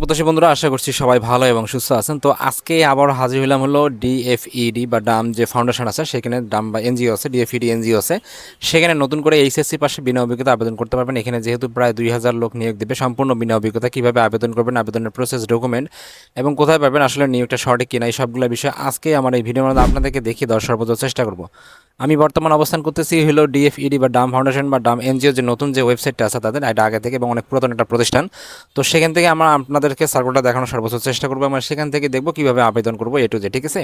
প্রত্যাশী বন্ধুরা, আশা করছি সবাই ভালো এবং সুস্থ আছেন। তো আজকে আবার হাজির হলাম হলো ডিএফইডি বা ডাম যে ফাউন্ডেশন আছে, সেখানে ডাম বা এনজিও আছে, ডিএফইডি এনজিও আছে, সেখানে নতুন করে এইচএসসি পাশে বিনা অভিজ্ঞতা আবেদন করতে পারবেন। এখানে যেহেতু প্রায় 2000 লোক নিয়োগ দেবে, সম্পূর্ণ বিনা অভিজ্ঞতা কীভাবে আবেদন করবেন, আবেদনের প্রসেস, ডকুমেন্ট এবং কোথায় পাবেন, আসলে নিয়োগটা সঠিক কিনা, এই সবগুলো বিষয় আজকে আমার এই ভিডিওর মধ্যে আপনাদেরকে দেখিয়ে দেওয়ার সর্বোচ্চ চেষ্টা করব। আমি বর্তমান অবস্থান করতেছি হলো ডিএফইডি বা ডাম ফাউন্ডেশন বা ডাম এনজিও যে নতুন যে ওয়েবসাইটটা আছে তাদের, এটা আগে থেকে এবং অনেক পুরাতন একটা প্রতিষ্ঠান। তো সেখান থেকে আমরা আপনাদেরকে সার্কুলারটা দেখানোর সর্বোচ্চ চেষ্টা করবো। আমরা সেখান থেকে দেখবো কীভাবে আবেদন করবো এ টু জেড, ঠিক আছে।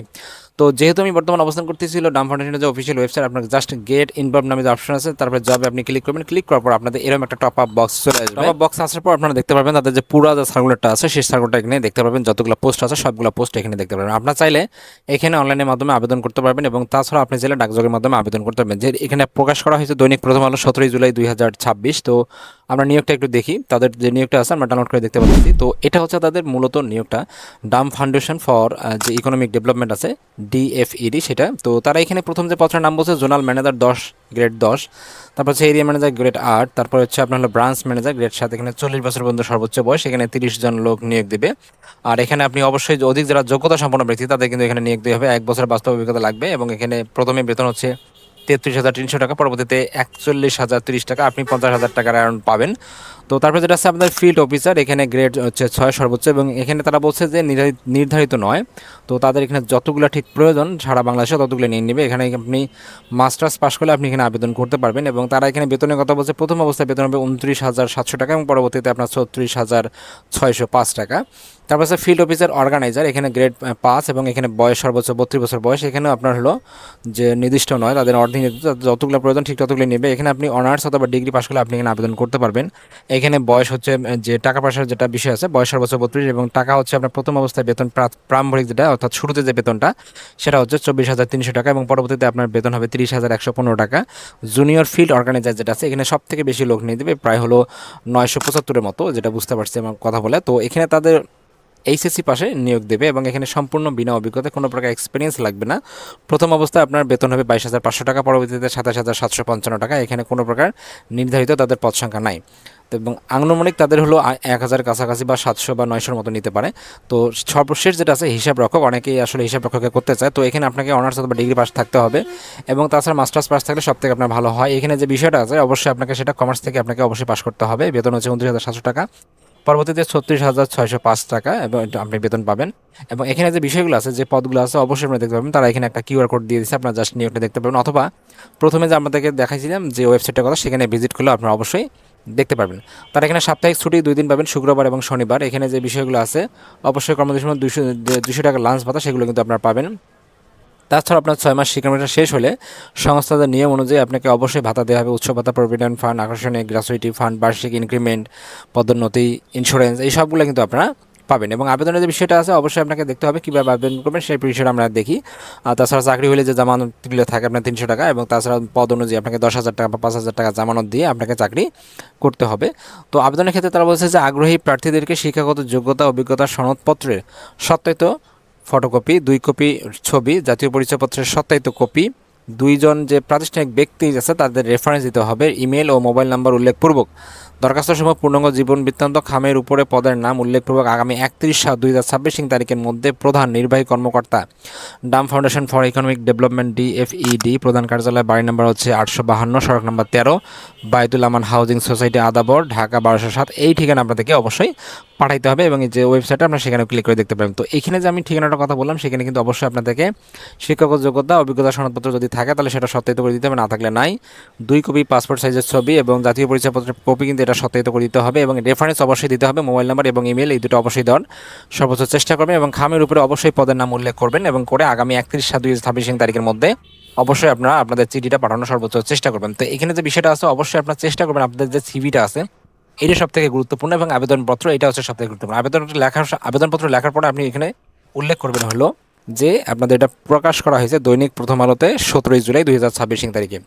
তো যেহেতু আমি বর্তমান অবস্থান করতেছিল ডাম ফাউন্ডেশনের যে অফিসিয়াল ওয়েবসাইট, আপনার জাস্ট গেট ইনভলভ নামে যে অপশন আছে, তারপরে জবে আপনি ক্লিক করবেন। ক্লিক করার পর আপনাদের এরকম একটা টপ আপ বক্স চলে আসবে। টপ আপ বক্স আসার পর আপনারা দেখতে পারবেন তাদের যে পুরো যে সার্কুলারটা আছে, সেই সার্কুলারটা এখানে দেখতে পারবেন। যতগুলো পোস্ট আছে সবগুলো পোস্ট এখানে দেখতে পারবেন। আপনার চাইলে এখানে অনলাইনের মাধ্যমে আবেদন করতে পারবেন এবং তাছাড়া আপনি চাইলে ডাকযোগের মাধ্যমে আবেদন করতে পারবেন। যে এখানে প্রকাশ করা হয়েছে দৈনিক প্রথম আলো 17 জুলাই 2026। তো আমরা নিয়োগটা একটু দেখি, তাদের যে নিয়োগটা আছে আমরা ডাউনলোড করে দেখতে পাচ্ছি। তো এটা হচ্ছে তাদের মূলত নিয়োগটা, ডাম ফাউন্ডেশন ফর যে ইকোনমিক ডেভেলপমেন্ট আছে, ডিএফইডি সেটা। তো তারা এখানে প্রথম যে পত্রের নাম বলছে জোনাল ম্যানেজার 10 গ্রেড 10, তারপর হচ্ছে এরিয়া ম্যানেজার গ্রেড 8, তারপর হচ্ছে আপনার হলো ব্রাঞ্চ ম্যানেজার গ্রেড 7। এখানে 40 বছর পর্যন্ত সর্বোচ্চ বয়স, এখানে 30 জন লোক নিয়োগ দেবে। আর এখানে আপনি অবশ্যই অধিক যারা যোগ্যতা সম্পন্ন ব্যক্তি তাদের কিন্তু এখানে নিয়োগ দেওয়া হবে। 1 বছর বাস্তব অভিজ্ঞতা লাগবে এবং এখানে প্রথমে বেতন হচ্ছে 33,300 টাকা, পরবর্তীতে 41,030 টাকা, আপনি 50,000 টাকার অ্যারাউন্ড পাবেন। তো তারপরে যেটা আছে আপনাদের ফিল্ড অফিসার, এখানে গ্রেড হচ্ছে 6 সর্বোচ্চ এবং এখানে তারা বলছে যে নির্ধারিত নয়। তো তাদের এখানে যতগুলো ঠিক প্রয়োজন সারা বাংলাদেশে ততগুলো নিয়ে নেবে। এখানে আপনি মাস্টার্স পাস করলে আপনি এখানে আবেদন করতে পারবেন এবং তারা এখানে বেতনের কথা বলছে। প্রথম অবস্থায় বেতন হবে 29,700 টাকা এবং পরবর্তীতে আপনার 36,605 টাকা। তারপর আছে ফিল্ড অফিসার অর্গানাইজার, এখানে গ্রেড 5 এবং এখানে বয়স সর্বোচ্চ 32 বছর বয়স। এখানেও আপনার হলো যে নির্দিষ্ট নয়, তাদের অর্ধেক যতগুলো প্রয়োজন ঠিক ততগুলো নেবে। এখানে আপনি অনার্স অথবা ডিগ্রি পাস করলে আপনি এখানে আবেদন করতে পারবেন। এখানে বয়স হচ্ছে যে টাকা পয়সার যেটা বিষয় আছে, বয়স সর্বোচ্চ 32 এবং টাকা হচ্ছে আপনার প্রথম অবস্থায় বেতন প্রারম্ভিক যেটা অর্থাৎ শুরুতে যে বেতনটা সেটা হচ্ছে 24,300 টাকা এবং পরবর্তীতে আপনার বেতন হবে 30,115 টাকা। জুনিয়র ফিল্ড অর্গানাইজার যেটা আছে, এখানে সব থেকে বেশি লোক নিয়ে দেবে, প্রায় হলো 975-এর মতো, যেটা বুঝতে পারছি আমার কথা বলে। তো এখানে তাদের এইচএসসি পাশে নিয়োগ দেবে এবং এখানে সম্পূর্ণ বিনা অভিজ্ঞতা, কোনো প্রকার এক্সপিরিয়েন্স লাগবে না। প্রথম অবস্থায় আপনার বেতন হবে 22,500 টাকা, পরবর্তীতে 27,755 টাকা। এখানে কোনো প্রকার নির্ধারিত তাদের পদ সংখ্যা নাই। তো এবং আনুমানিক তাদের হলো 1,000 কাছাকাছি বা 700 বা 900-র মতো নিতে পারে। তো সর্বশেষ যেটা আছে হিসাব রক্ষক, অনেকেই আসলে হিসাব রক্ষকে করতে চায়। তো এখানে আপনাকে অনার্স অথবা ডিগ্রি পাস থাকতে হবে এবং তাছাড়া মাস্টার্স পাস থাকলে সব থেকে আপনার ভালো হয়। এখানে যে বিষয়টা আছে অবশ্যই আপনাকে সেটা কমার্স থেকে আপনাকে অবশ্যই পাস করতে হবে। বেতন হচ্ছে 29,700 টাকা, পরবর্তীতে 36,605 টাকা এবং আপনি বেতন পাবেন। এবং এখানে যে বিষয়গুলো আছে, যে পদগুলো আছে, অবশ্যই আপনি দেখতে পাবেন। তারা এখানে একটা কিউআর কোড দিয়ে দিচ্ছে, আপনার জাস্ট নিয়োগটা দেখতে পাবেন, অথবা প্রথমে যে আপনাদেরকে দেখাইছিলাম যে ওয়েবসাইটের কথা, সেখানে ভিজিট করলে আপনারা অবশ্যই দেখতে পারবেন। তারা এখানে সাপ্তাহিক ছুটি 2 দিন পাবেন, শুক্রবার এবং শনিবার। এখানে যে বিষয়গুলো আছে অবশ্যই কর্মদিবসের সময় 200 টাকা লাঞ্চ ভাতা সেগুলো কিন্তু আপনারা পাবেন। তাছাড়া আপনার 6 মাস শিক্ষামেয়াদ শেষ হলে সংস্থাদের নিয়ম অনুযায়ী আপনাকে অবশ্যই ভাতা দেওয়া হবে। উৎস ভাতা, প্রভিডেন্ট ফান্ড, আকর্ষণীয় গ্র্যাচুইটি ফান্ড, বার্ষিক ইনক্রিমেন্ট, পদোন্নতি, ইন্স্যুরেন্স, এই সবগুলো কিন্তু আপনারা পাবেন। এবং আবেদনের যে বিষয়টা আছে অবশ্যই আপনাকে দেখতে হবে কীভাবে আবেদন করবেন, সেই বিষয়টা আমরা দেখি। তাছাড়া চাকরি হলে যে জামানতগুলো থাকে আপনার 300 টাকা এবং তাছাড়া পদ অনুযায়ী আপনাকে 10,000 টাকা বা 5,000 টাকা জামানত দিয়ে আপনাকে চাকরি করতে হবে। তো আবেদনের ক্ষেত্রে তারা বলছে যে আগ্রহী প্রার্থীদেরকে শিক্ষাগত যোগ্যতা, অভিজ্ঞতা, সনদপত্রের সত্যায়িত ফটোকপি, 2 কপি ছবি, জাতীয় পরিচয়পত্রের সত্যায়িত কপি, 2 জন যে প্রাতিষ্ঠানিক ব্যক্তি আছে তাদের রেফারেন্স দিতে হবে, ইমেল ও মোবাইল নাম্বার উল্লেখপূর্বক। দরখাস্ত সময় পূর্ণাঙ্গ জীবন বৃত্তান্ত, খামের উপরে পদের নাম উল্লেখপূর্বক আগামী 31/7/2026 তারিখের মধ্যে প্রধান নির্বাহী কর্মকর্তা, Dam foundation for economic development ডিএফইডি, প্রধান কার্যালয়, বাড়ি নম্বর হচ্ছে 852, সড়ক নম্বর 13, বায়তুল আমান হাউজিং সোসাইটি, আদাবর, ঢাকা 1207। এই ঠিকানা আপনাদেরকে অবশ্যই পাঠাইতে হবে এবং এই যে ওয়েবসাইটে আপনারা সেখানে ক্লিক করে দেখতে পাবেন। তো এখানে যে আমি ঠিকানাটার কথা বললাম, সেখানে কিন্তু অবশ্যই আপনাদেরকে শিক্ষাগত যোগ্যতা, অভিজ্ঞতা সনদপত্র যদি থাকে তাহলে সেটা সত্যায়িত করে দিতে হবে, না থাকলে নাই। 2 কপি পাসপোর্ট সাইজের ছবি এবং জাতীয় পরিচয়পত্রের কপি কিন্তু এটা সত্যায়িত করে দিতে হবে এবং রেফারেন্স অবশ্যই দিতে হবে, মোবাইল নাম্বার এবং ইমেল, এই দুটো অবশ্যই দেওয়ার সর্বোচ্চ চেষ্টা করবেন এবং খামের উপরে অবশ্যই পদের নাম উল্লেখ করবেন এবং করে আগামী 31/7/2026 তারিখের মধ্যে অবশ্যই আপনারা আপনাদের চিঠিটা পাঠানোর সর্বোচ্চ চেষ্টা করবেন। তো এখানে যে বিষয়টা আছে অবশ্যই আপনারা চেষ্টা করবেন আপনাদের যে সিভিটা আছে এটা সব থেকে গুরুত্বপূর্ণ এবং আবেদনপত্র এটা হচ্ছে সব থেকে গুরুত্বপূর্ণ। আবেদনপত্র লেখার পরে আপনি এখানে উল্লেখ করবেন হলো যে আপনাদের এটা প্রকাশ করা হয়েছে দৈনিক প্রথম আলোতে 17 জুলাই 2026 তারিখে।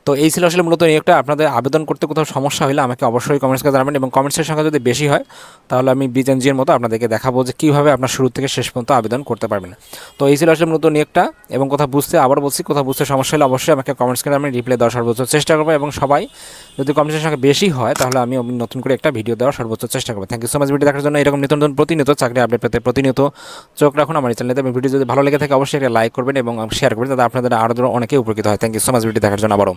তো এই ছিল আসলে মূলত নিয়োগটা। আপনাদের আবেদন করতে কোথাও সমস্যা হলে আমাকে অবশ্যই কমেন্টস করে জানাবেন, এবং কমেন্টসের সংখ্যা যদি বেশি হয় তাহলে আমি বিজেনজির মতো আপনাদেরকে দেখাবো যে কীভাবে আপনার শুরু থেকে শেষ পর্যন্ত আবেদন করতে পারবেন। তো এই ছিল আসলে মূলত নিয়োগটা, এবং কোথাও বুঝতে আবার বলছি, কোথাও বুঝতে সমস্যা হলে অবশ্যই আমাকে কমেন্টস করে আমি রিপ্লাই দেওয়ার সর্বোচ্চ চেষ্টা করবো, এবং সবাই যদি কমেন্টসের সংখ্যা বেশি হয় তাহলে আমি নতুন করে একটা ভিডিও দেওয়ার সর্বোচ্চ চেষ্টা করবো। Thank you so much video দেখার জন্য। এরকম নিত্য নতুন প্রতিনিয়ত চাকরি আপডেট পেতে প্রতিনিয়ত চোখ রাখুন আমার চ্যানেলে, এবং ভিডিও যদি ভালো লেগে থাকে অবশ্যই একটা লাইক করবেন এবং শেয়ার করবেন, যাতে আপনাদের আরও অনেকে উপকৃত হয়। Thank you so much video দেখার জন্য আবারও।